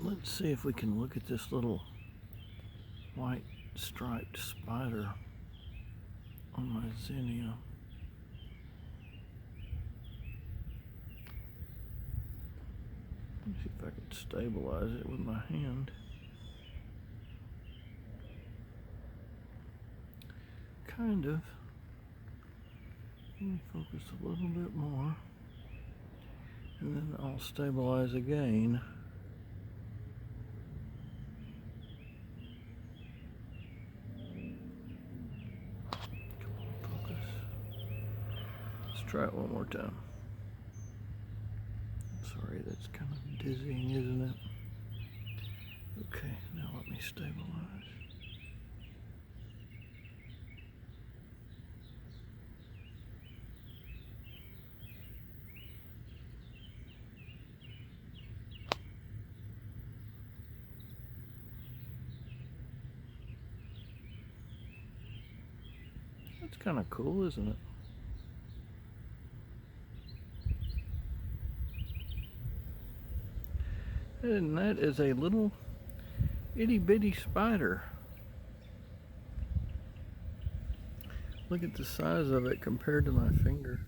Let's see if we can look at this little white striped spider on my zinnia. Let's see if I can stabilize it with my hand. Kind of. Let me focus a little bit more, and then I'll stabilize again. Try it one more time. Sorry, that's kind of dizzying, isn't it? Okay, now let me stabilize. That's kind of cool, isn't it? And that is a little itty-bitty spider. Look at the size of it compared to my finger.